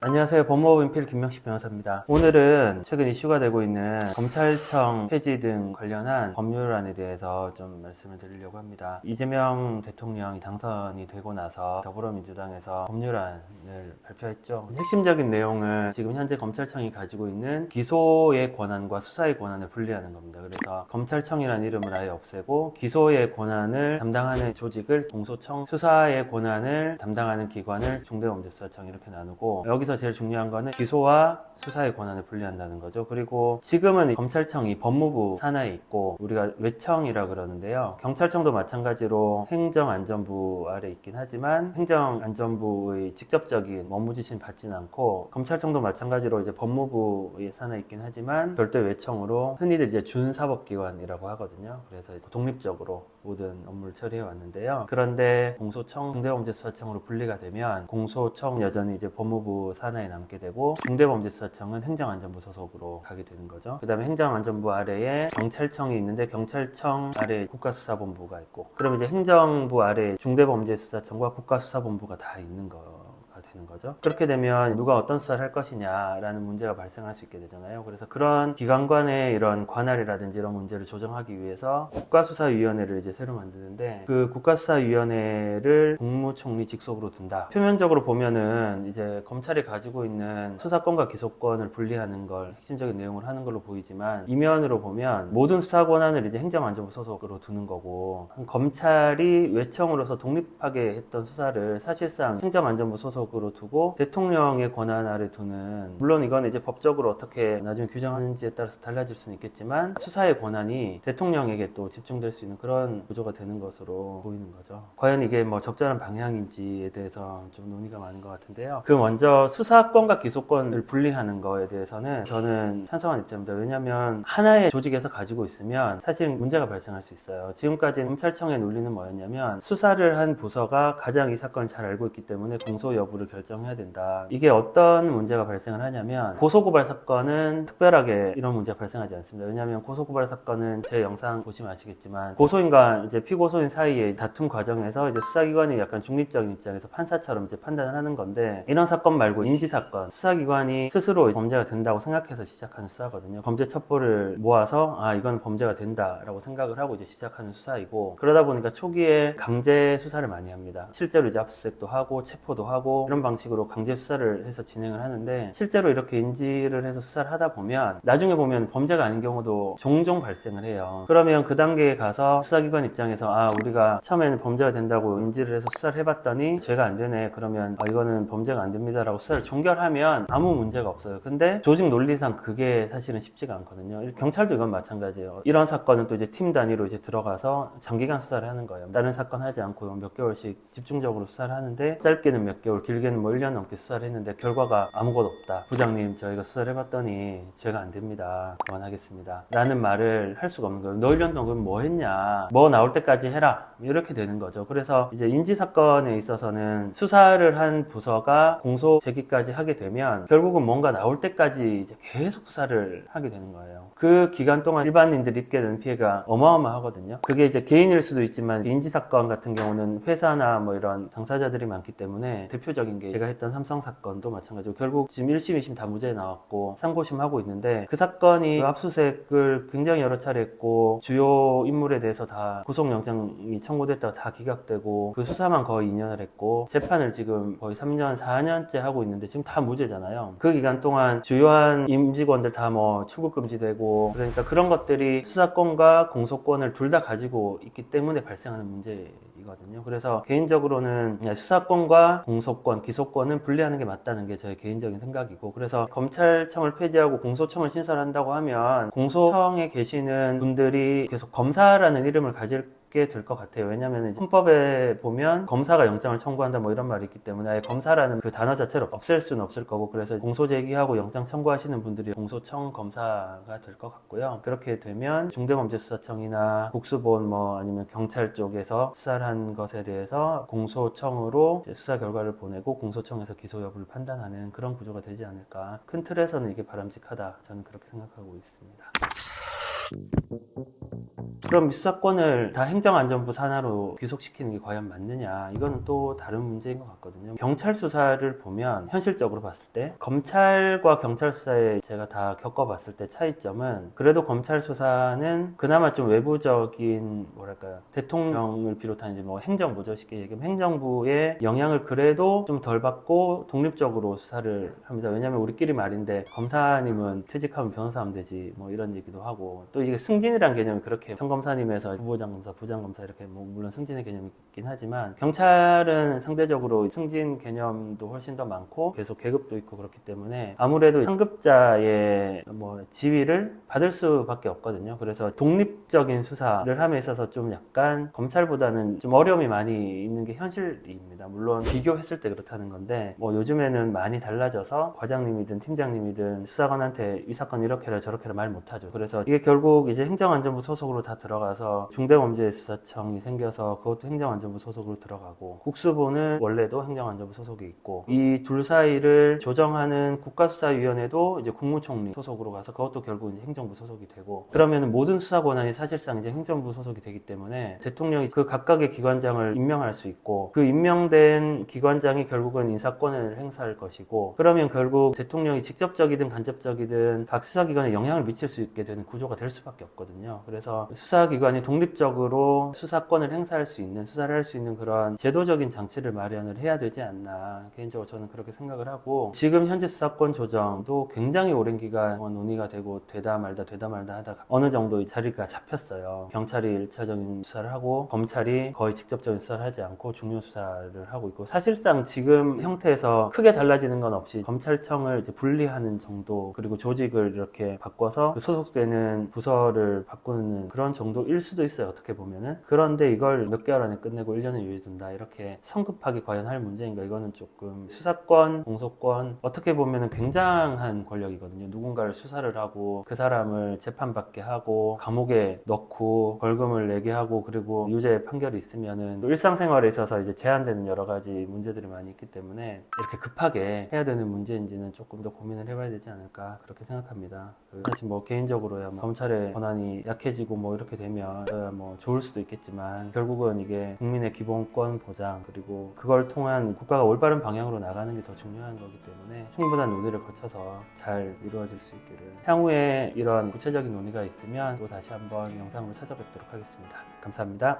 안녕하세요. 법무법 인필 김명식 변호사입니다. 오늘은 최근 이슈가 되고 있는 검찰청 폐지 등 관련한 법률안에 대해서 좀 말씀을 드리려고 합니다. 이재명 대통령이 당선이 되고 나서 더불어민주당에서 법률안을 발표했죠. 핵심적인 내용은 지금 현재 검찰청이 가지고 있는 기소의 권한과 수사의 권한을 분리하는 겁니다. 그래서 검찰청이라는 이름을 아예 없애고 기소의 권한을 담당하는 조직을 공소청, 수사의 권한을 담당하는 기관을 중대범죄수사청 이렇게 나누고, 여기서 제일 중요한 거는 기소와 수사의 권한을 분리한다는 거죠. 그리고 지금은 검찰청이 법무부 산하에 있고 우리가 외청이라 그러는데요. 경찰청도 마찬가지로 행정안전부 아래 있긴 하지만 행정안전부의 직접적인 업무 지시는 받지는 않고, 검찰청도 마찬가지로 이제 법무부의 산하에 있긴 하지만 별도의 외청으로 흔히들 이제 준사법기관이라고 하거든요. 그래서 이제 독립적으로 모든 업무를 처리해 왔는데요. 그런데 공소청, 중대범죄수사청으로 분리가 되면 공소청 여전히 이제 법무부 산하에 남게 되고, 중대범죄수사청은 행정안전부 소속으로 가게 되는 거죠. 그 다음에 행정안전부 아래에 경찰청이 있는데 경찰청 아래에 국가수사본부가 있고, 그럼 이제 행정부 아래에 중대범죄수사청과 국가수사본부가 다 있는 거 되는 거죠. 그렇게 되면 누가 어떤 수사를 할 것이냐라는 문제가 발생할 수 있게 되잖아요. 그래서 그런 기관 간의 이런 관할이라든지 이런 문제를 조정하기 위해서 국가수사위원회를 이제 새로 만드는데, 그 국가수사위원회를 국무총리 직속으로 둔다. 표면적으로 보면은 이제 검찰이 가지고 있는 수사권과 기소권을 분리하는 걸 핵심적인 내용을 하는 걸로 보이지만, 이면으로 보면 모든 수사 권한을 이제 행정안전부 소속으로 두는 거고, 검찰이 외청으로서 독립하게 했던 수사를 사실상 행정안전부 소속 으로 두고 대통령의 권한 아래 두는, 물론 이건 이제 법적으로 어떻게 나중에 규정하는지에 따라서 달라질 수는 있겠지만 수사의 권한이 대통령에게 또 집중될 수 있는 그런 구조가 되는 것으로 보이는 거죠. 과연 이게 뭐 적절한 방향인지에 대해서 좀 논의가 많은 것 같은데요. 그 먼저 수사권과 기소권을 분리하는 거에 대해서는 저는 찬성한 입장입니다. 왜냐하면 하나의 조직에서 가지고 있으면 사실 문제가 발생할 수 있어요. 지금까지 검찰청의 논리는 뭐였냐면, 수사를 한 부서가 가장 이 사건을 잘 알고 있기 때문에 공소 여부를 결정해야 된다. 이게 어떤 문제가 발생을 하냐면, 고소고발 사건은 특별하게 이런 문제가 발생하지 않습니다. 왜냐하면 고소고발 사건은 제 영상 보시면 아시겠지만, 고소인과 이제 피고소인 사이의 다툼 과정에서 이제 수사기관이 약간 중립적인 입장에서 판사처럼 이제 판단을 하는 건데, 이런 사건 말고 인지사건, 수사기관이 스스로 범죄가 된다고 생각해서 시작하는 수사거든요. 범죄 첩보를 모아서 이건 범죄가 된다라고 생각을 하고 이제 시작하는 수사이고, 그러다 보니까 초기에 강제 수사를 많이 합니다. 실제로 이제 압수수색도 하고 체포도 하고 이런 방식으로 강제 수사를 해서 진행을 하는데, 실제로 이렇게 인지를 해서 수사를 하다 보면 나중에 보면 범죄가 아닌 경우도 종종 발생을 해요. 그러면 그 단계에 가서 수사기관 입장에서 우리가 처음에는 범죄가 된다고 인지를 해서 수사를 해봤더니 죄가 안 되네, 그러면 이거는 범죄가 안 됩니다 라고 수사를 종결하면 아무 문제가 없어요. 근데 조직 논리상 그게 사실은 쉽지가 않거든요. 경찰도 이건 마찬가지예요. 이런 사건은 또 이제 팀 단위로 이제 들어가서 장기간 수사를 하는 거예요. 다른 사건 하지 않고 몇 개월씩 집중적으로 수사를 하는데, 짧게는 몇 개월, 길게는 뭐 1년 넘게 수사를 했는데 결과가 아무것도 없다. 부장님, 저희가 수사를 해봤더니 죄가 안 됩니다. 그만하겠습니다 라는 말을 할 수가 없는 거예요. 너 1년 동안 뭐 했냐, 뭐 나올 때까지 해라, 이렇게 되는 거죠. 그래서 이제 인지사건에 있어서는 수사를 한 부서가 공소 제기까지 하게 되면 결국은 뭔가 나올 때까지 이제 계속 수사를 하게 되는 거예요. 그 기간 동안 일반인들이 입게 되는 피해가 어마어마하거든요. 그게 이제 개인일 수도 있지만, 인지사건 같은 경우는 회사나 뭐 이런 당사자들이 많기 때문에, 대표적인 게 제가 했던 삼성 사건도 마찬가지고, 결국 지금 1심, 2심 다 무죄 나왔고 상고심 하고 있는데, 그 사건이 압수수색을 굉장히 여러 차례 했고 주요 인물에 대해서 다 구속영장이 청구됐다가 다 기각되고, 그 수사만 거의 2년을 했고 재판을 지금 거의 3년, 4년째 하고 있는데 지금 다 무죄잖아요. 그 기간 동안 주요한 임직원들 다 뭐 출국금지되고, 그러니까 그런 것들이 수사권과 공소권을 둘 다 가지고 있기 때문에 발생하는 문제이거든요. 그래서 개인적으로는 수사권과 공소권, 기소권은 분리하는 게 맞다는 게 저의 개인적인 생각이고, 그래서 검찰청을 폐지하고 공소청을 신설한다고 하면 공소청에 계시는 분들이 계속 검사라는 이름을 가질 게 될 것 같아요. 왜냐하면 헌법에 보면 검사가 영장을 청구한다 뭐 이런 말이 있기 때문에 아예 검사라는 그 단어 자체를 없앨 수는 없을 거고, 그래서 공소 제기하고 영장 청구하시는 분들이 공소청 검사가 될 것 같고요. 그렇게 되면 중대범죄수사청이나 국수본 뭐 아니면 경찰 쪽에서 수사를 한 것에 대해서 공소청으로 수사 결과를 보내고 공소청에서 기소 여부를 판단하는 그런 구조가 되지 않을까. 큰 틀에서는 이게 바람직하다, 저는 그렇게 생각하고 있습니다. 그럼 수사권을 다 행정안전부 산하로 귀속시키는 게 과연 맞느냐, 이거는 또 다른 문제인 것 같거든요. 경찰 수사를 보면 현실적으로 봤을 때 검찰과 경찰 수사에 제가 다 겪어봤을 때 차이점은, 그래도 검찰 수사는 그나마 좀 외부적인 뭐랄까요, 대통령을 비롯한 이제 뭐 행정부죠, 쉽게 얘기하면 행정부의 영향을 그래도 좀 덜 받고 독립적으로 수사를 합니다. 왜냐하면 우리끼리 말인데 검사님은 퇴직하면 변호사 하면 되지 뭐 이런 얘기도 하고, 또 이게 승진이란 개념이 그렇게 평검사님에서 부부장검사, 부장검사 이렇게 뭐 물론 승진의 개념이 있긴 하지만, 경찰은 상대적으로 승진 개념도 훨씬 더 많고 계속 계급도 있고 그렇기 때문에 아무래도 상급자의 뭐 지위를 받을 수밖에 없거든요. 그래서 독립적인 수사를 함에 있어서 좀 약간 검찰보다는 좀 어려움이 많이 있는 게 현실입니다. 물론 비교했을 때 그렇다는 건데, 뭐 요즘에는 많이 달라져서 과장님이든 팀장님이든 수사관한테 이 사건 이렇게 해라 저렇게 해라 말 못하죠. 그래서 이게 결국 이제 행정안전부 소속으로 다 들어가서 중대범죄수사청이 생겨서 그것도 행정안전부 소속으로 들어가고, 국수부는 원래도 행정안전부 소속에 있고, 이 둘 사이를 조정하는 국가수사위원회도 이제 국무총리 소속으로 가서 그것도 결국 이제 행정부 소속이 되고, 그러면 모든 수사 권한이 사실상 이제 행정부 소속이 되기 때문에 대통령이 그 각각의 기관장을 임명할 수 있고, 그 임명된 기관장이 결국은 인사권을 행사할 것이고, 그러면 결국 대통령이 직접적이든 간접적이든 각 수사기관에 영향을 미칠 수 있게 되는 구조가 될 수밖에 없거든요. 그래서 수사기관이 독립적으로 수사권을 행사할 수 있는, 수사를 할 수 있는 그런 제도적인 장치를 마련을 해야 되지 않나, 개인적으로 저는 그렇게 생각을 하고, 지금 현재 수사권 조정도 굉장히 오랜 기간 동안 논의가 되고 되다 말다 하다가 어느 정도 자리가 잡혔어요. 경찰이 1차적인 수사를 하고 검찰이 거의 직접적인 수사를 하지 않고 중요 수사를 하고 있고, 사실상 지금 형태에서 크게 달라지는 건 없이 검찰청을 이제 분리하는 정도, 그리고 조직을 이렇게 바꿔서 그 소속되는 부서를 바꾸는 그런 정도일 수도 있어요, 어떻게 보면은. 그런데 이걸 몇 개월 안에 끝내고 1년을 유예둔다, 이렇게 성급하게 과연 할 문제인가, 이거는 조금. 수사권, 공소권, 어떻게 보면은 굉장한 권력이거든요. 누군가를 수사를 하고 그 사람을 재판받게 하고 감옥에 넣고 벌금을 내게 하고, 그리고 유죄 판결이 있으면은 일상생활에 있어서 이제 제한되는 여러 가지 문제들이 많이 있기 때문에 이렇게 급하게 해야 되는 문제인지는 조금 더 고민을 해봐야 되지 않을까, 그렇게 생각합니다. 사실 뭐 개인적으로야 뭐 검찰의 권한이 약해지고 뭐 이렇게 되면 뭐 좋을 수도 있겠지만, 결국은 이게 국민의 기본권 보장, 그리고 그걸 통한 국가가 올바른 방향으로 나가는 게 더 중요한 거기 때문에 충분한 논의를 거쳐서 잘 이루어질 수 있기를, 향후에 이런 구체적인 논의가 있으면 또 다시 한번 영상으로 찾아뵙도록 하겠습니다. 감사합니다.